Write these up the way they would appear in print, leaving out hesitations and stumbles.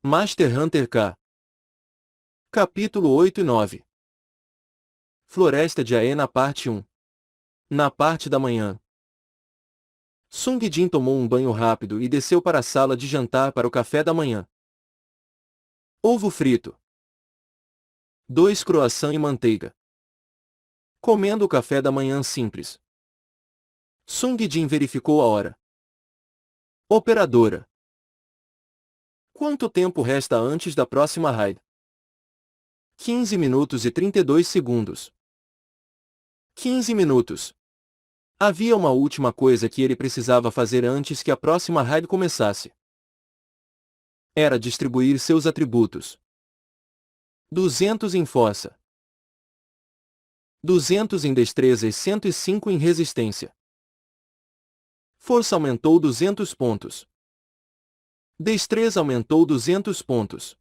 Master Hunter K. Capítulo 8 e 9. Floresta de Aena Parte 1. Na parte da manhã. Sung Jin tomou um banho rápido e desceu para a sala de jantar para o café da manhã. Ovo frito. 2 croissants e manteiga. Comendo o café da manhã simples. Sung Jin verificou a hora. Operadora. Quanto tempo resta antes da próxima raid? 15 minutos e 32 segundos. 15 minutos. Havia uma última coisa que ele precisava fazer antes que a próxima raid começasse. Era distribuir seus atributos. 200 em força. 200 em destreza e 105 em resistência. Força aumentou 200 pontos. Destreza aumentou 200 pontos.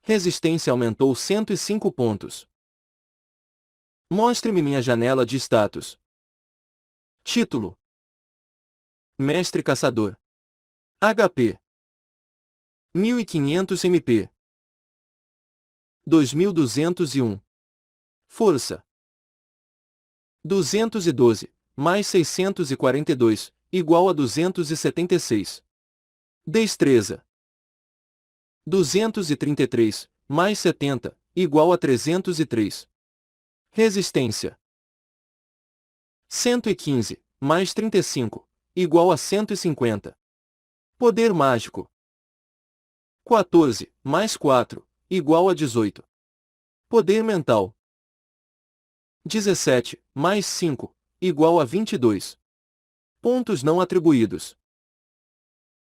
Resistência aumentou 105 pontos. Mostre-me minha janela de status. Título: Mestre Caçador. HP: 1500 MP. 2201. Força: 212, mais 642, igual a 276. Destreza: 233, mais 70, igual a 303. Resistência: 115, mais 35, igual a 150. Poder mágico: 14, mais 4, igual a 18. Poder mental: 17, mais 5, igual a 22. Pontos não atribuídos: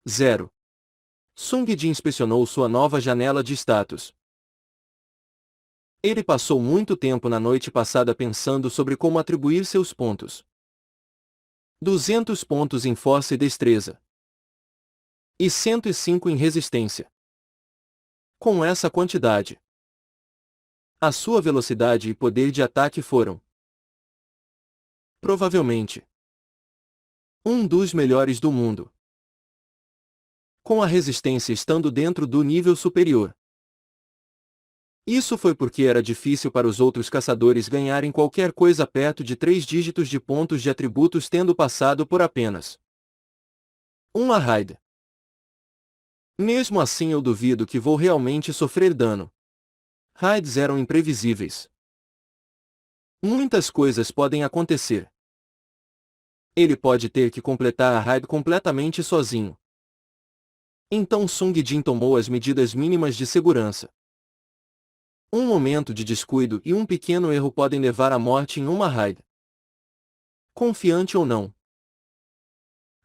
0. Sung Jin inspecionou sua nova janela de status. Ele passou muito tempo na noite passada pensando sobre como atribuir seus pontos. 200 pontos em força e destreza. E 105 em resistência. Com essa quantidade, a sua velocidade e poder de ataque foram, provavelmente, um dos melhores do mundo. Com a resistência estando dentro do nível superior. Isso foi porque era difícil para os outros caçadores ganharem qualquer coisa perto de 3 dígitos de pontos de atributos tendo passado por apenas uma raid. Mesmo assim eu duvido que vou realmente sofrer dano. Raids eram imprevisíveis. Muitas coisas podem acontecer. Ele pode ter que completar a raid completamente sozinho. Então Sung Jin tomou as medidas mínimas de segurança. Um momento de descuido e um pequeno erro podem levar à morte em uma raid. Confiante ou não,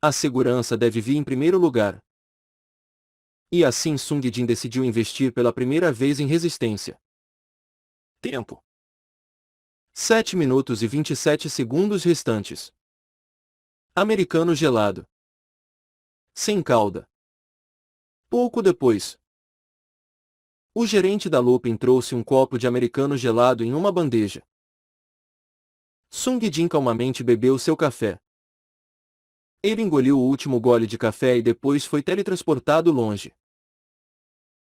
a segurança deve vir em primeiro lugar. E assim Sung Jin decidiu investir pela primeira vez em resistência. Tempo: 7 minutos e 27 segundos restantes. Americano gelado. Sem cauda. Pouco depois, o gerente da Lupin trouxe um copo de americano gelado em uma bandeja. Sung Jin calmamente bebeu seu café. Ele engoliu o último gole de café e depois foi teletransportado longe.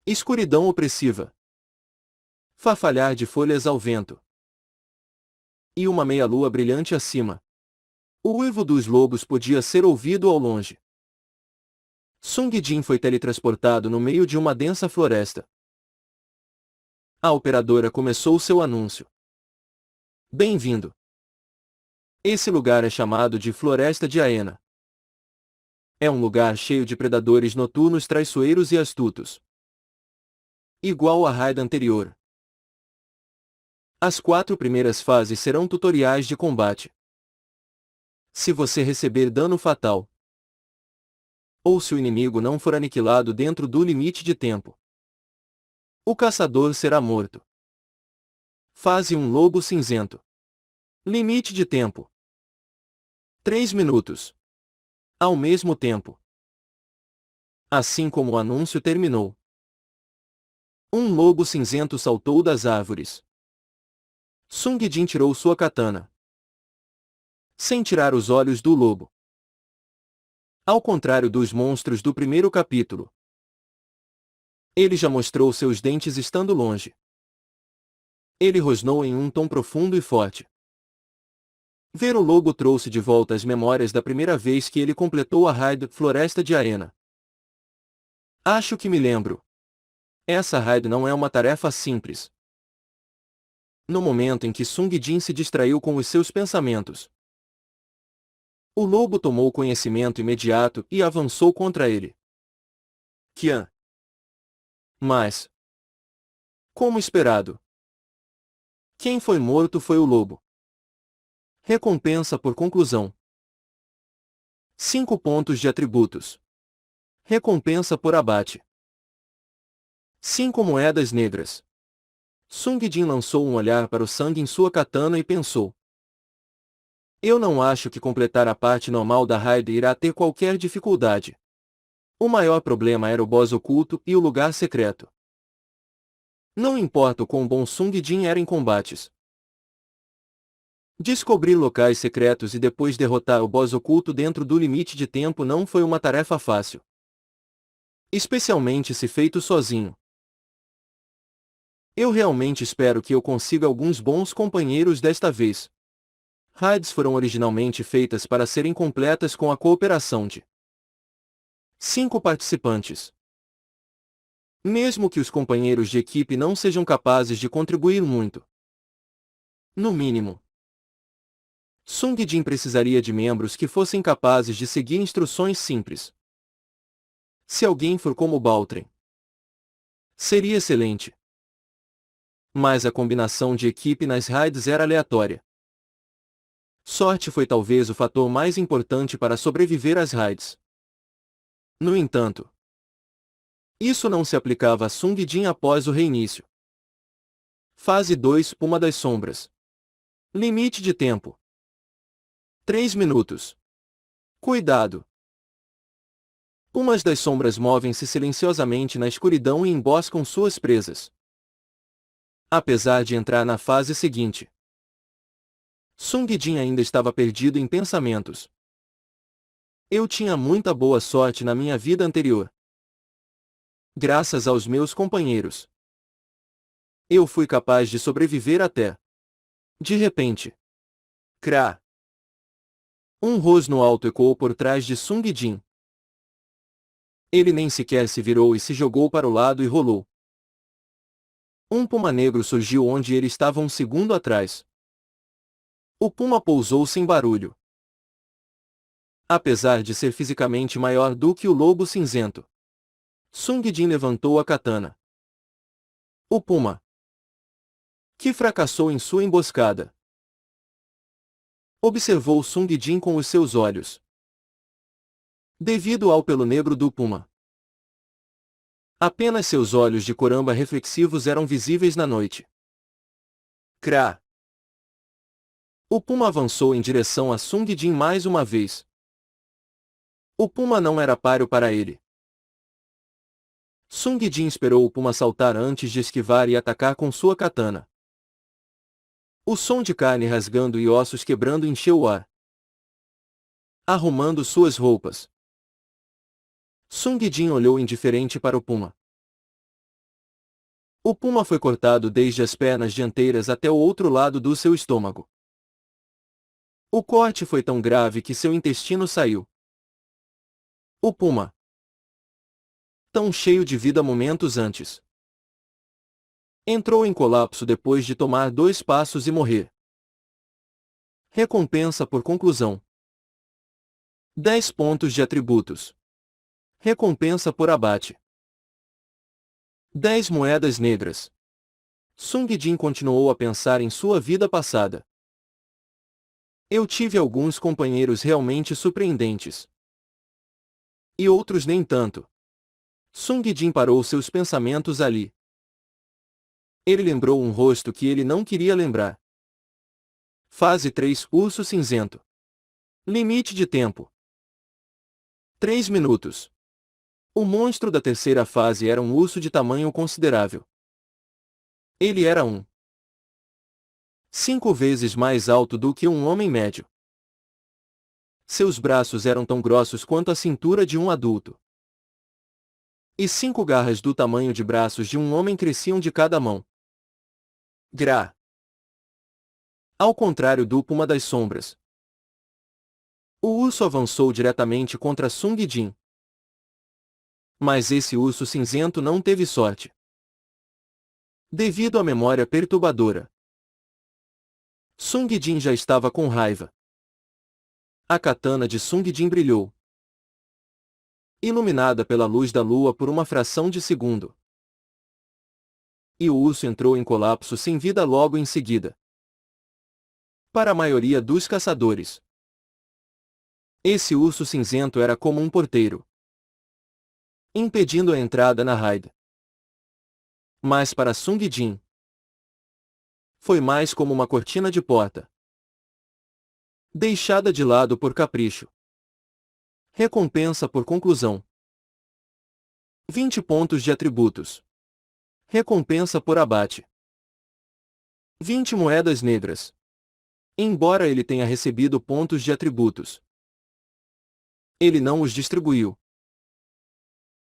Escuridão opressiva. Farfalhar de folhas ao vento. E uma meia-lua brilhante acima. O uivo dos lobos podia ser ouvido ao longe. Sung Jin foi teletransportado no meio de uma densa floresta. A operadora começou seu anúncio. Bem-vindo. Esse lugar é chamado de Floresta de Aena. É um lugar cheio de predadores noturnos traiçoeiros e astutos. Igual à raid anterior. As 4 primeiras fases serão tutoriais de combate. Se você receber dano fatal, ou se o inimigo não for aniquilado dentro do limite de tempo, o caçador será morto. Fase 1: Lobo Cinzento. Limite de tempo: 3 minutos. Ao mesmo tempo. Assim como o anúncio terminou, um lobo cinzento saltou das árvores. Sung Jin tirou sua katana, sem tirar os olhos do lobo. Ao contrário dos monstros do primeiro capítulo, Ele já mostrou seus dentes estando longe. Ele rosnou em um tom profundo e forte. Ver o lobo trouxe de volta as memórias da primeira vez que ele completou a raid Floresta de Arena. Acho que me lembro. Essa raid não é uma tarefa simples. No momento em que Sung Jin se distraiu com os seus pensamentos, o lobo tomou conhecimento imediato e avançou contra ele. Qian. Mas, como esperado, quem foi morto foi o lobo. Recompensa por conclusão. 5 pontos de atributos. Recompensa por abate. 5 moedas negras. Sung Jin lançou um olhar para o sangue em sua katana e pensou. Eu não acho que completar a parte normal da raid irá ter qualquer dificuldade. O maior problema era o boss oculto e o lugar secreto. Não importa o quão bom Sung Jin era em combates. Descobrir locais secretos e depois derrotar o boss oculto dentro do limite de tempo não foi uma tarefa fácil. Especialmente se feito sozinho. Eu realmente espero que eu consiga alguns bons companheiros desta vez. Raids foram originalmente feitas para serem completas com a cooperação de 5 participantes. Mesmo que os companheiros de equipe não sejam capazes de contribuir muito. No mínimo, Sung Jin precisaria de membros que fossem capazes de seguir instruções simples. Se alguém for como Baltren, seria excelente. Mas a combinação de equipe nas raids era aleatória. Sorte foi talvez o fator mais importante para sobreviver às raids. No entanto, isso não se aplicava a Sung Jin após o reinício. Fase 2 Puma das Sombras. Limite de tempo. 3 minutos. Cuidado! Pumas das sombras movem-se silenciosamente na escuridão e emboscam suas presas. Apesar de entrar na fase seguinte, Sung Jin ainda estava perdido em pensamentos. Eu tinha muita boa sorte na minha vida anterior. Graças aos meus companheiros, eu fui capaz de sobreviver até. De repente, Kra! Um rosno alto ecoou por trás de Sung Jin. Ele nem sequer se virou e se jogou para o lado e rolou. Um puma negro surgiu onde ele estava um segundo atrás. O puma pousou sem barulho. Apesar de ser fisicamente maior do que o lobo cinzento, Sung Jin levantou a katana. O puma, que fracassou em sua emboscada, observou Sung Jin com os seus olhos. Devido ao pelo negro do puma, apenas seus olhos de coramba reflexivos eram visíveis na noite. Kra! O puma avançou em direção a Sung Jin mais uma vez. O puma não era páreo para ele. Sung Jin esperou o puma saltar antes de esquivar e atacar com sua katana. O som de carne rasgando e ossos quebrando encheu o ar. Arrumando suas roupas, Sung Jin olhou indiferente para o puma. O puma foi cortado desde as pernas dianteiras até o outro lado do seu estômago. O corte foi tão grave que seu intestino saiu. O puma, tão cheio de vida momentos antes, entrou em colapso depois de tomar 2 passos e morrer. Recompensa por conclusão. 10 pontos de atributos. Recompensa por abate. 10 moedas negras. Sung Jin continuou a pensar em sua vida passada. Eu tive alguns companheiros realmente surpreendentes. E outros nem tanto. Sung Jin parou seus pensamentos ali. Ele lembrou um rosto que ele não queria lembrar. Fase 3 Urso Cinzento. Limite de tempo. 3 minutos. O monstro da terceira fase era um urso de tamanho considerável. Ele era 5 vezes mais alto do que um homem médio. Seus braços eram tão grossos quanto a cintura de um adulto. E 5 garras do tamanho de braços de um homem cresciam de cada mão. Gra. Ao contrário do Puma das Sombras. O urso avançou diretamente contra Sung Jin. Mas esse urso cinzento não teve sorte. Devido à memória perturbadora, Sung Jin já estava com raiva. A katana de Sung Jin brilhou, iluminada pela luz da lua por uma fração de segundo. E o urso entrou em colapso sem vida logo em seguida. Para a maioria dos caçadores, esse urso cinzento era como um porteiro, impedindo a entrada na raid. Mas para Sung Jin, foi mais como uma cortina de porta, deixada de lado por capricho. Recompensa por conclusão. 20 pontos de atributos. Recompensa por abate. 20 moedas negras. Embora ele tenha recebido pontos de atributos, ele não os distribuiu,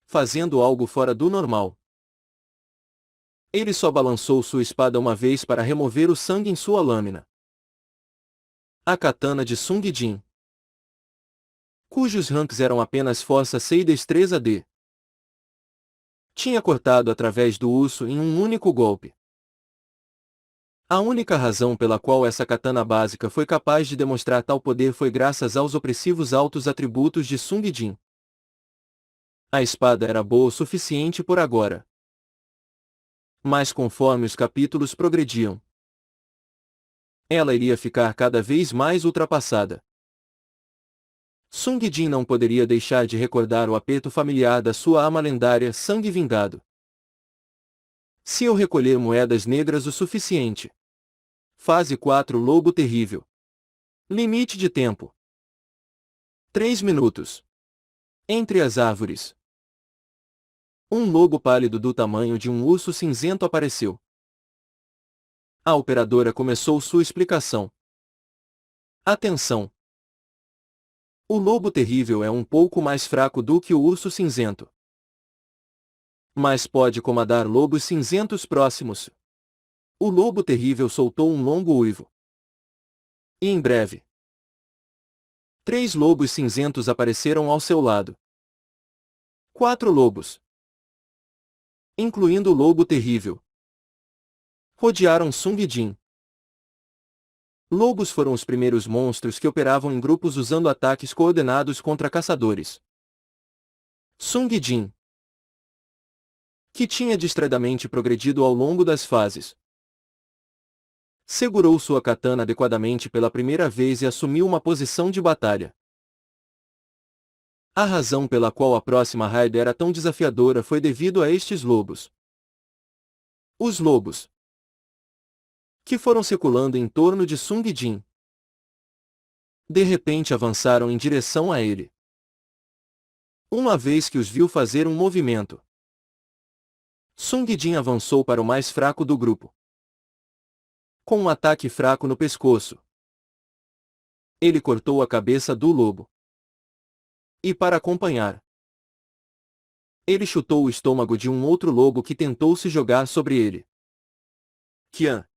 fazendo algo fora do normal. Ele só balançou sua espada uma vez para remover o sangue em sua lâmina. A katana de Sung Jin, cujos ranks eram apenas Força C e Destreza D, tinha cortado através do urso em um único golpe. A única razão pela qual essa katana básica foi capaz de demonstrar tal poder foi graças aos opressivos altos atributos de Sung Jin. A espada era boa o suficiente por agora. Mas conforme os capítulos progrediam, ela iria ficar cada vez mais ultrapassada. Sung Jin não poderia deixar de recordar o aperto familiar da sua arma lendária Sangue Vingado. Se eu recolher moedas negras o suficiente. Fase 4 Lobo Terrível. Limite de tempo: 3 minutos. Entre as árvores, um lobo pálido do tamanho de um urso cinzento apareceu. A operadora começou sua explicação. Atenção! O lobo terrível é um pouco mais fraco do que o urso cinzento, mas pode comandar lobos cinzentos próximos. O lobo terrível soltou um longo uivo. E em breve, 3 lobos cinzentos apareceram ao seu lado. 4 lobos, incluindo o lobo terrível, rodearam Sung Jin. Lobos foram os primeiros monstros que operavam em grupos usando ataques coordenados contra caçadores. Sung Jin, que tinha distradamente progredido ao longo das fases, segurou sua katana adequadamente pela primeira vez e assumiu uma posição de batalha. A razão pela qual a próxima raid era tão desafiadora foi devido a estes lobos. Os lobos, que foram circulando em torno de Sung Jin, de repente avançaram em direção a ele. Uma vez que os viu fazer um movimento, Sung Jin avançou para o mais fraco do grupo. Com um ataque fraco no pescoço, ele cortou a cabeça do lobo. E para acompanhar, ele chutou o estômago de um outro lobo que tentou se jogar sobre ele. Qian.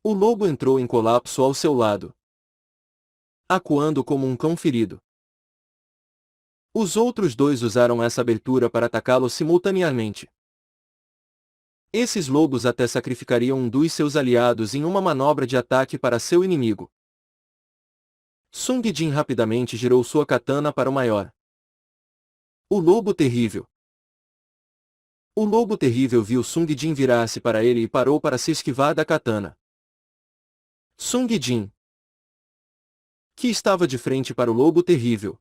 O lobo entrou em colapso ao seu lado, acuando como um cão ferido. Os outros 2 usaram essa abertura para atacá-lo simultaneamente. Esses lobos até sacrificariam um dos seus aliados em uma manobra de ataque para seu inimigo. Sung Jin rapidamente girou sua katana para o maior. O lobo terrível. O lobo terrível viu Sung Jin virar-se para ele e parou para se esquivar da katana. Sung Jin, que estava de frente para o lobo terrível,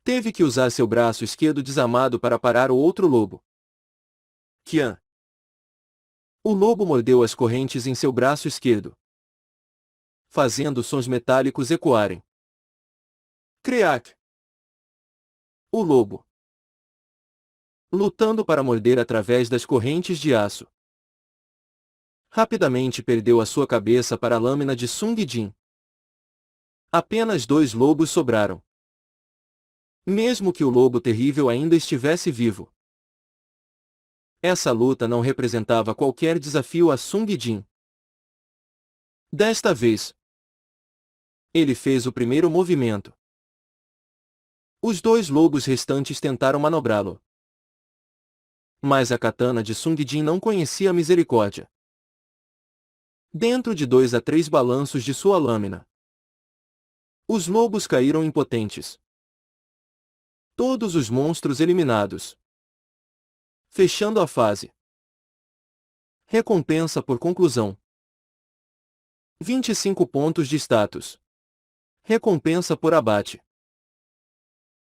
teve que usar seu braço esquerdo desarmado para parar o outro lobo. Qian. O lobo mordeu as correntes em seu braço esquerdo, fazendo sons metálicos ecoarem. Creak. O lobo, lutando para morder através das correntes de aço, rapidamente perdeu a sua cabeça para a lâmina de Sung Jin. Apenas 2 lobos sobraram. mesmo que o lobo terrível ainda estivesse vivo. Essa luta não representava qualquer desafio a Sung Jin. Desta vez, ele fez o primeiro movimento. Os dois lobos restantes tentaram manobrá-lo. Mas a katana de Sung Jin não conhecia misericórdia. Dentro de 2 a 3 balanços de sua lâmina, os lobos caíram impotentes. Todos os monstros eliminados. Fechando a fase. Recompensa por conclusão. 25 pontos de status. Recompensa por abate.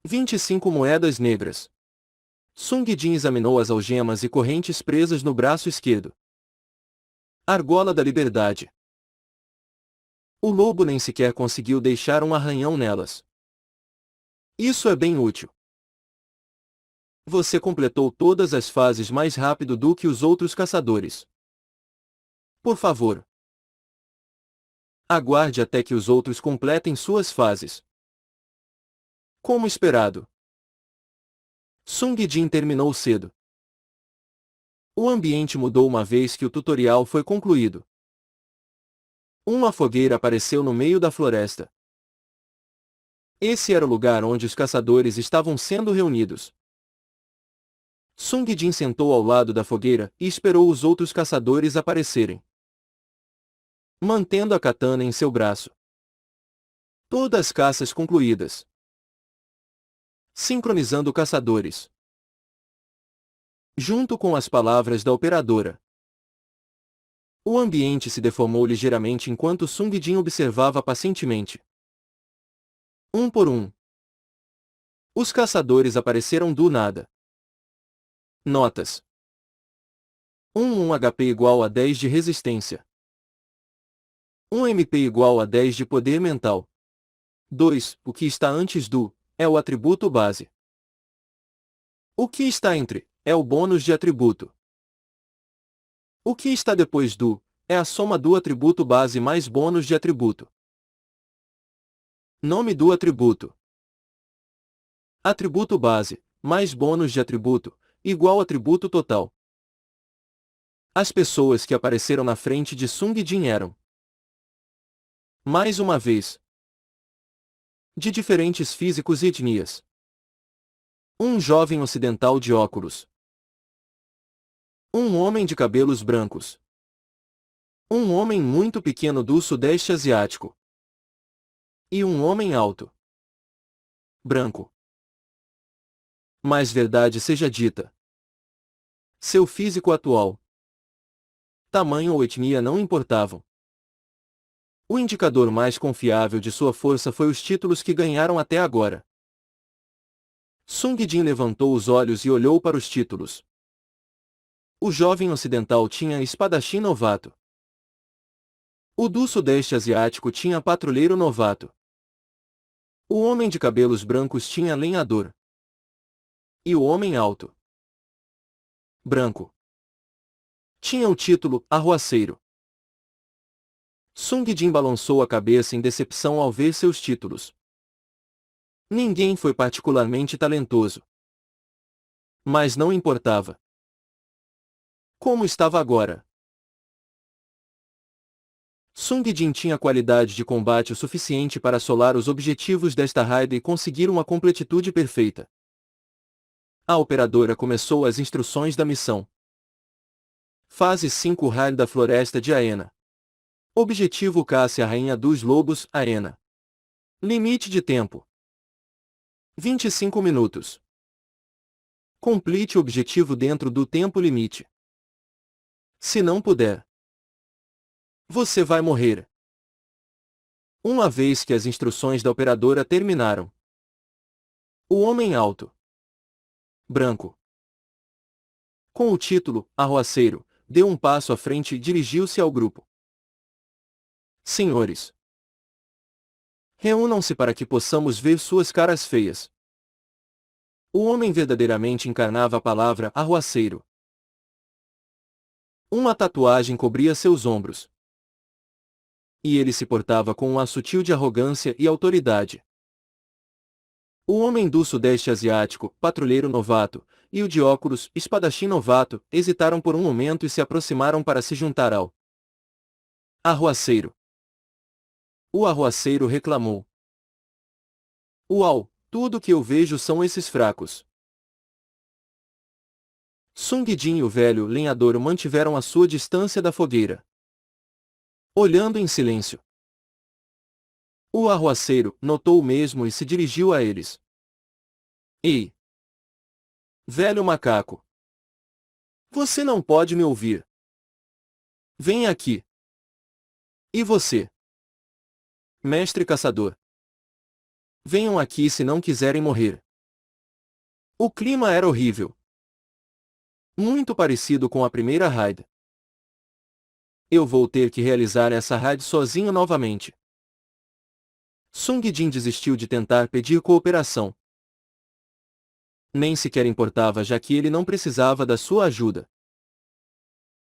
25 moedas negras. Sung Jin examinou as algemas e correntes presas no braço esquerdo. Argola da liberdade. O lobo nem sequer conseguiu deixar um arranhão nelas. Isso é bem útil. Você completou todas as fases mais rápido do que os outros caçadores. Por favor, aguarde até que os outros completem suas fases. Como esperado, Sung Jin terminou cedo. O ambiente mudou uma vez que o tutorial foi concluído. Uma fogueira apareceu no meio da floresta. Esse era o lugar onde os caçadores estavam sendo reunidos. Sung Jin sentou ao lado da fogueira e esperou os outros caçadores aparecerem, mantendo a katana em seu braço. Todas as caças concluídas. Sincronizando caçadores. Junto com as palavras da operadora. O ambiente se deformou ligeiramente enquanto Sung Jin observava pacientemente. Um por um, os caçadores apareceram do nada. Notas. 1 HP igual a 10 de resistência. 1 MP igual a 10 de poder mental. 2. O que está antes do é o atributo base. O que está entre é o bônus de atributo. O que está depois do é a soma do atributo base mais bônus de atributo. Nome do atributo. Atributo base, mais bônus de atributo, igual atributo total. As pessoas que apareceram na frente de Sung Jin eram, mais uma vez, de diferentes físicos e etnias. Um jovem ocidental de óculos. Um homem de cabelos brancos. Um homem muito pequeno do Sudeste Asiático. E um homem alto. Branco. Mas verdade seja dita. Seu físico atual, tamanho ou etnia não importavam. O indicador mais confiável de sua força foi os títulos que ganharam até agora. Sung Jin levantou os olhos e olhou para os títulos. O jovem ocidental tinha espadachim novato. O do Sudeste Asiático tinha patrulheiro novato. O homem de cabelos brancos tinha lenhador. E o homem alto, branco, tinha o título Arruaceiro. Sung Jin balançou a cabeça em decepção ao ver seus títulos. Ninguém foi particularmente talentoso. Mas não importava. Como estava agora? Sung Jin tinha qualidade de combate o suficiente para assolar os objetivos desta raid e conseguir uma completitude perfeita. A operadora começou as instruções da missão. Fase 5 Raid da Floresta de Aena. Objetivo Casse a Rainha dos Lobos, Aena. Limite de tempo: 25 minutos. Complete o objetivo dentro do tempo limite. Se não puder, você vai morrer. Uma vez que as instruções da operadora terminaram, o homem alto, branco, com o título Arruaceiro, deu um passo à frente e dirigiu-se ao grupo. Senhores, reúnam-se para que possamos ver suas caras feias. O homem verdadeiramente encarnava a palavra arruaceiro. Uma tatuagem cobria seus ombros. E ele se portava com um ar sutil de arrogância e autoridade. O homem do Sudeste Asiático, patrulheiro novato, e o de óculos, espadachim novato, hesitaram por um momento e se aproximaram para se juntar ao arruaceiro. O arruaceiro reclamou. Uau, tudo que eu vejo são esses fracos. Sung Jin e o velho lenhador mantiveram a sua distância da fogueira, olhando em silêncio. O arruaceiro notou o mesmo e se dirigiu a eles. Ei! Velho macaco! Você não pode me ouvir. Venha aqui. E você? Mestre caçador. Venham aqui se não quiserem morrer. O clima era horrível. Muito parecido com a primeira raid. Eu vou ter que realizar essa raid sozinho novamente. Sung Jin desistiu de tentar pedir cooperação. Nem sequer importava, já que ele não precisava da sua ajuda.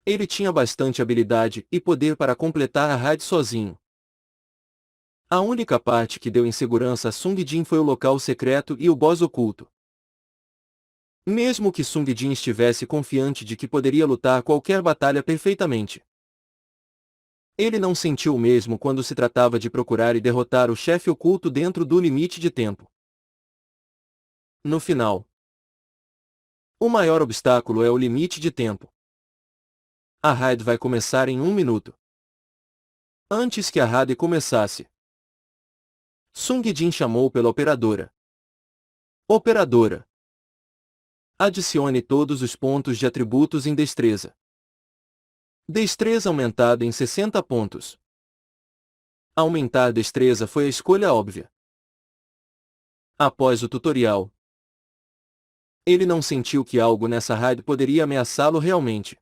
Ele tinha bastante habilidade e poder para completar a raid sozinho. A única parte que deu insegurança a Sung Jin foi o local secreto e o boss oculto. Mesmo que Sung Jin estivesse confiante de que poderia lutar qualquer batalha perfeitamente, ele não sentiu o mesmo quando se tratava de procurar e derrotar o chefe oculto dentro do limite de tempo. No final, o maior obstáculo é o limite de tempo. A raid vai começar em 1 minuto. Antes que a raid começasse, Sung Jin chamou pela operadora. Operadora, adicione todos os pontos de atributos em destreza. Destreza aumentada em 60 pontos. Aumentar destreza foi a escolha óbvia. Após o tutorial, ele não sentiu que algo nessa raid poderia ameaçá-lo realmente.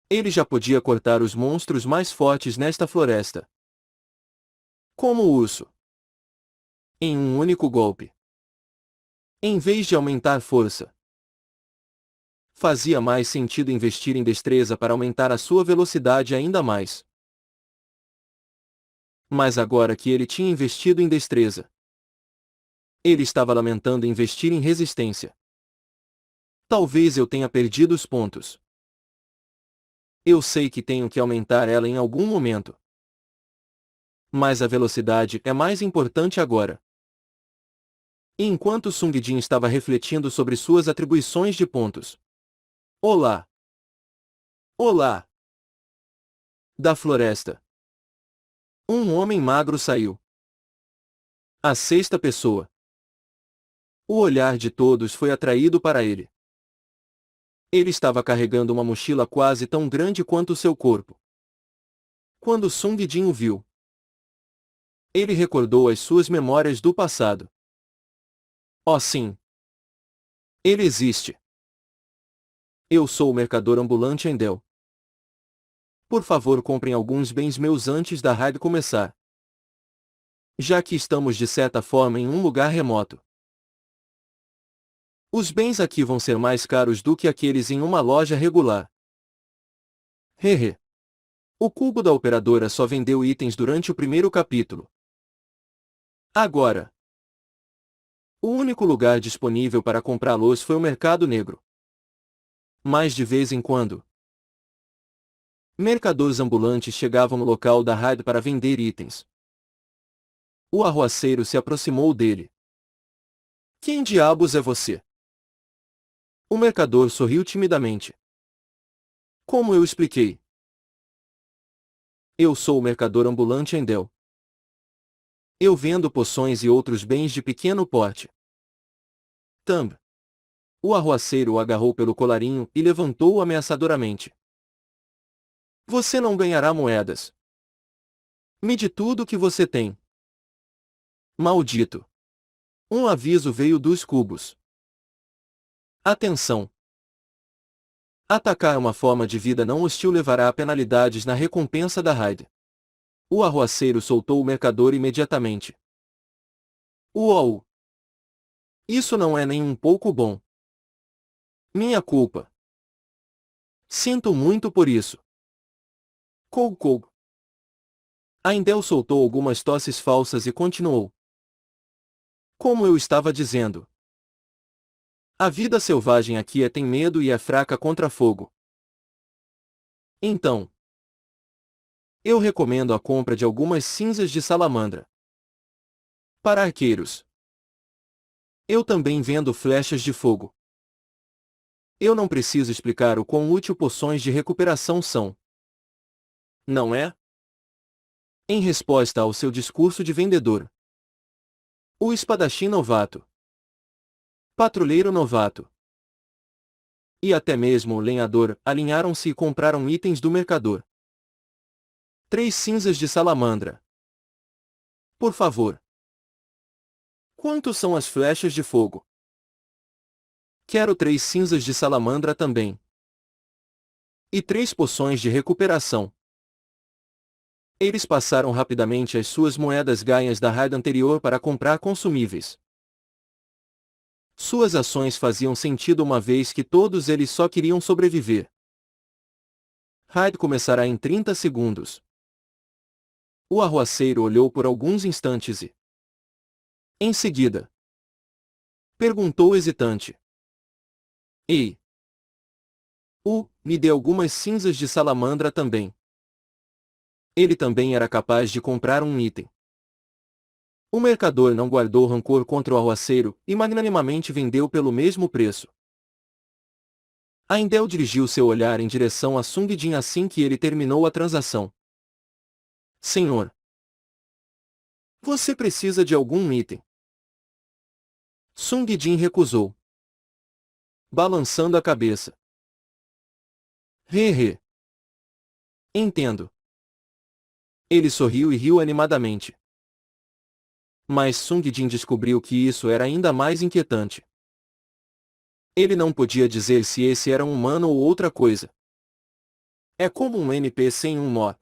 Ele já podia cortar os monstros mais fortes nesta floresta, como o urso, em um único golpe. Em vez de aumentar força, fazia mais sentido investir em destreza para aumentar a sua velocidade ainda mais. Mas agora que ele tinha investido em destreza, ele estava lamentando investir em resistência. Talvez eu tenha perdido os pontos. Eu sei que tenho que aumentar ela em algum momento. Mas a velocidade é mais importante agora. E enquanto Sung Jin estava refletindo sobre suas atribuições de pontos. Olá! Olá! Da floresta. Um homem magro saiu. A sexta pessoa. O olhar de todos foi atraído para ele. Ele estava carregando uma mochila quase tão grande quanto seu corpo. Quando Sung Jin o viu, ele recordou as suas memórias do passado. Oh sim! Ele existe. Eu sou o mercador ambulante Endel. Por favor, comprem alguns bens meus antes da raid começar. Já que estamos de certa forma em um lugar remoto. Os bens aqui vão ser mais caros do que aqueles em uma loja regular. Hehe. O cubo da operadora só vendeu itens durante o primeiro capítulo. Agora, o único lugar disponível para comprá-los foi o mercado negro. Mas de vez em quando, mercadores ambulantes chegavam no local da raid para vender itens. O arruaceiro se aproximou dele. Quem diabos é você? O mercador sorriu timidamente. Como eu expliquei? Eu sou o mercador ambulante Endel. Eu vendo poções e outros bens de pequeno porte. Thumb. O arruaceiro o agarrou pelo colarinho e levantou-o ameaçadoramente. Você não ganhará moedas. Me dê tudo o que você tem. Maldito. Um aviso veio dos cubos. Atenção! Atacar uma forma de vida não hostil levará a penalidades na recompensa da raid. O arruaceiro soltou o mercador imediatamente. Uou! Isso não é nem um pouco bom. Minha culpa. Sinto muito por isso. Kou. Aindel soltou algumas tosses falsas e continuou. Como eu estava dizendo, a vida selvagem aqui tem medo e é fraca contra fogo. Então, eu recomendo a compra de algumas cinzas de salamandra. Para arqueiros, eu também vendo flechas de fogo. Eu não preciso explicar o quão útil poções de recuperação são. Não é? Em resposta ao seu discurso de vendedor, o espadachim novato, patrulheiro novato e até mesmo o lenhador alinharam-se e compraram itens do mercador. 3 cinzas de salamandra. Por favor. Quantos são as flechas de fogo? Quero 3 cinzas de salamandra também. E 3 poções de recuperação. Eles passaram rapidamente as suas moedas ganhas da raid anterior para comprar consumíveis. Suas ações faziam sentido uma vez que todos eles só queriam sobreviver. Raid começará em 30 segundos. O arruaceiro olhou por alguns instantes e, em seguida, perguntou hesitante: Ei! Me dê algumas cinzas de salamandra também. Ele também era capaz de comprar um item. O mercador não guardou rancor contra o arruaceiro e magnanimamente vendeu pelo mesmo preço. Aindel dirigiu seu olhar em direção a Sung Jin assim que ele terminou a transação. Senhor, você precisa de algum item? Sung Jin recusou, balançando a cabeça. Hehe. Entendo. Ele sorriu e riu animadamente. Mas Sung Jin descobriu que isso era ainda mais inquietante. Ele não podia dizer se esse era um humano ou outra coisa. É como um NPC sem um nó.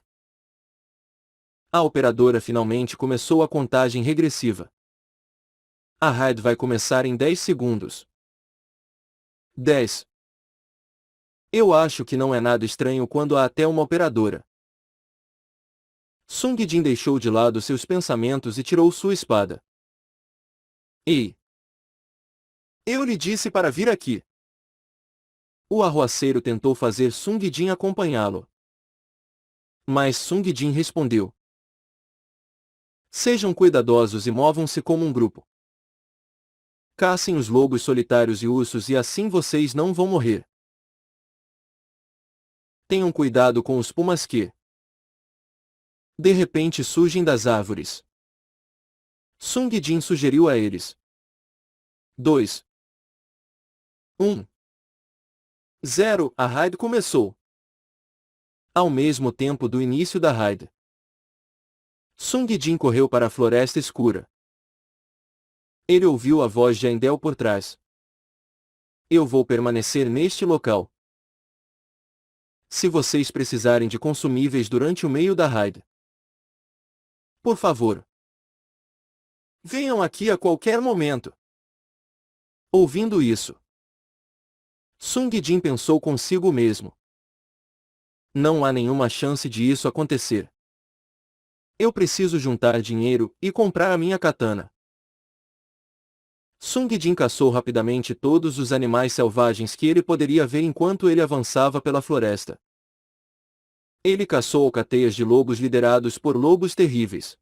A operadora finalmente começou a contagem regressiva. A raid vai começar em 10 segundos. 10. Eu acho que não é nada estranho quando há até uma operadora. Sung Jin deixou de lado seus pensamentos e tirou sua espada. Ei! Eu lhe disse para vir aqui. O arruaceiro tentou fazer Sung Jin acompanhá-lo. Mas Sung Jin respondeu: Sejam cuidadosos e movam-se como um grupo. Caçem os lobos solitários e ursos e assim vocês não vão morrer. Tenham cuidado com os pumas que, de repente, surgem das árvores. Sung Jin sugeriu a eles. 2. 1. 0. A raid começou. Ao mesmo tempo do início da raid, Sung Jin correu para a floresta escura. Ele ouviu a voz de Aindel por trás. Eu vou permanecer neste local. Se vocês precisarem de consumíveis durante o meio da raid, por favor, venham aqui a qualquer momento. Ouvindo isso, Sung Jin pensou consigo mesmo. Não há nenhuma chance de isso acontecer. Eu preciso juntar dinheiro e comprar a minha katana. Sung Jin caçou rapidamente todos os animais selvagens que ele poderia ver enquanto ele avançava pela floresta. Ele caçou alcateias de lobos liderados por lobos terríveis,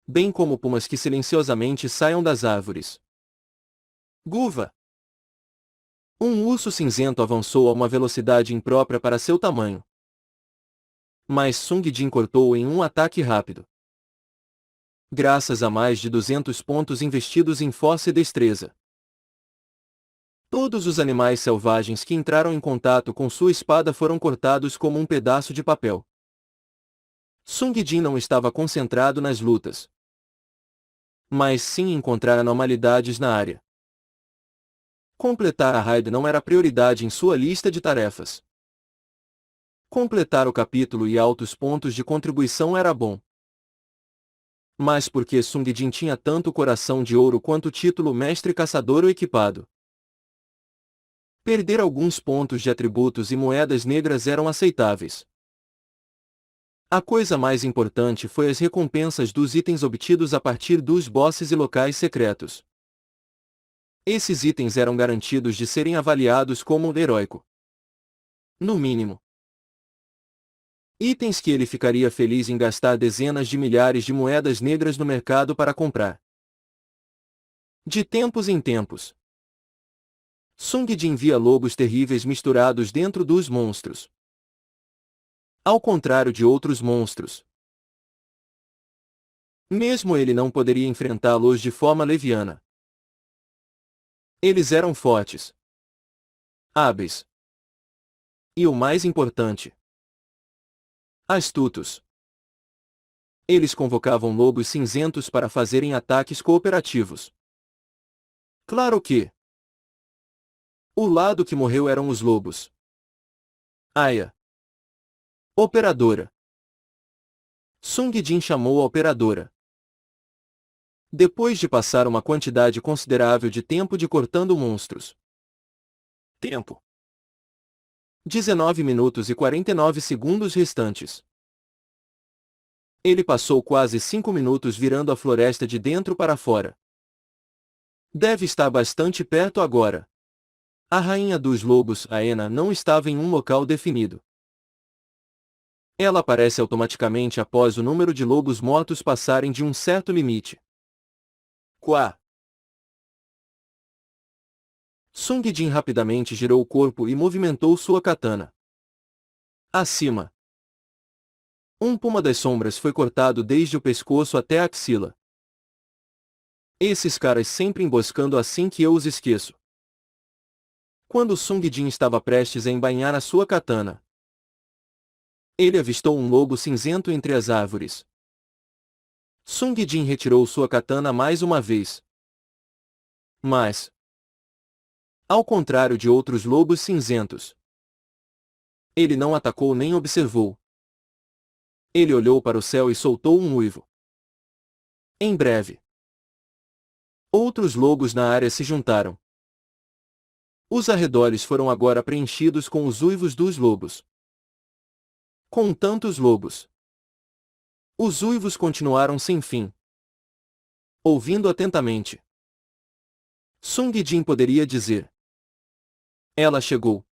bem como pumas que silenciosamente saiam das árvores. Guva! Um urso cinzento avançou a uma velocidade imprópria para seu tamanho. Mas Sung Jin cortou em um ataque rápido. Graças a mais de 200 pontos investidos em força e destreza, todos os animais selvagens que entraram em contato com sua espada foram cortados como um pedaço de papel. Sung Jin não estava concentrado nas lutas, mas sim em encontrar anormalidades na área. Completar a raid não era prioridade em sua lista de tarefas. Completar o capítulo e altos pontos de contribuição era bom. Mas por que Sung Jin tinha tanto coração de ouro quanto o título Mestre Caçador ou Equipado? Perder alguns pontos de atributos e moedas negras eram aceitáveis. A coisa mais importante foi as recompensas dos itens obtidos a partir dos bosses e locais secretos. Esses itens eram garantidos de serem avaliados como heróico. No mínimo. Itens que ele ficaria feliz em gastar dezenas de milhares de moedas negras no mercado para comprar. De tempos em tempos, Sung Jin via lobos terríveis misturados dentro dos monstros. Ao contrário de outros monstros, mesmo ele não poderia enfrentá-los de forma leviana. Eles eram fortes, hábeis e, o mais importante, astutos. Eles convocavam lobos cinzentos para fazerem ataques cooperativos. Claro que o lado que morreu eram os lobos. Aya. Operadora. Sung Jin chamou a operadora. Depois de passar uma quantidade considerável de tempo cortando monstros. Tempo. 19 minutos e 49 segundos restantes. Ele passou quase 5 minutos virando a floresta de dentro para fora. Deve estar bastante perto agora. A rainha dos lobos, Aena, não estava em um local definido. Ela aparece automaticamente após o número de lobos mortos passarem de um certo limite. Quá. Sung Jin rapidamente girou o corpo e movimentou sua katana. Acima. Um puma das sombras foi cortado desde o pescoço até a axila. Esses caras sempre emboscando assim que eu os esqueço. Quando Sung Jin estava prestes a embainhar a sua katana, ele avistou um lobo cinzento entre as árvores. Sung Jin retirou sua katana mais uma vez. Mas, ao contrário de outros lobos cinzentos, ele não atacou nem observou. Ele olhou para o céu e soltou um uivo. Em breve, outros lobos na área se juntaram. Os arredores foram agora preenchidos com os uivos dos lobos. Com tantos lobos, os uivos continuaram sem fim. Ouvindo atentamente, Sung Jin poderia dizer: ela chegou.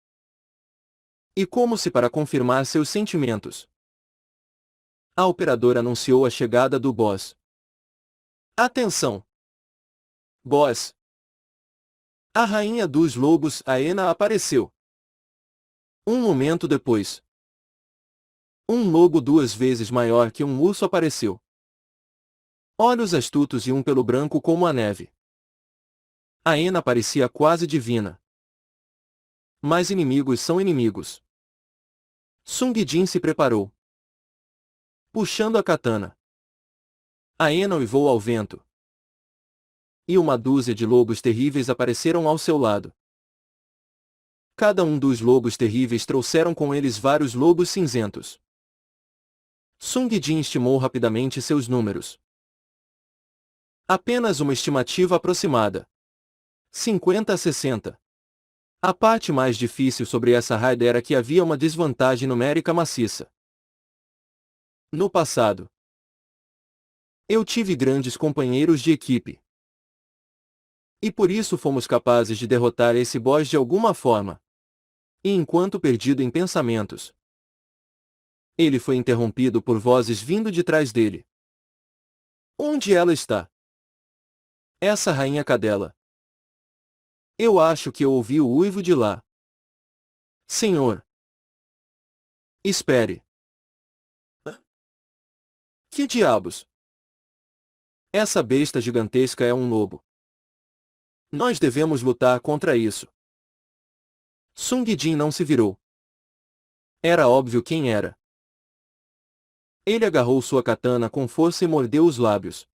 E como se para confirmar seus sentimentos, a operadora anunciou a chegada do boss. Atenção! Boss! A rainha dos lobos, Aena, apareceu. Um momento depois, um lobo 2 vezes maior que um urso apareceu. Olhos astutos e um pelo branco como a neve. Aena parecia quase divina. Mas inimigos são inimigos. Sung Jin se preparou. Puxando a katana, Aena uivou ao vento. E uma dúzia de lobos terríveis apareceram ao seu lado. Cada um dos lobos terríveis trouxeram com eles vários lobos cinzentos. Sung Jin estimou rapidamente seus números. Apenas uma estimativa aproximada. 50 a 60. A parte mais difícil sobre essa raid era que havia uma desvantagem numérica maciça. No passado, eu tive grandes companheiros de equipe. E por isso fomos capazes de derrotar esse boss de alguma forma. E enquanto perdido em pensamentos, ele foi interrompido por vozes vindo de trás dele. Onde ela está? Essa rainha cadela. Eu acho que eu ouvi o uivo de lá. Senhor. Espere. Que diabos? Essa besta gigantesca é um lobo. Nós devemos lutar contra isso. Sung Jin não se virou. Era óbvio quem era. Ele agarrou sua katana com força e mordeu os lábios.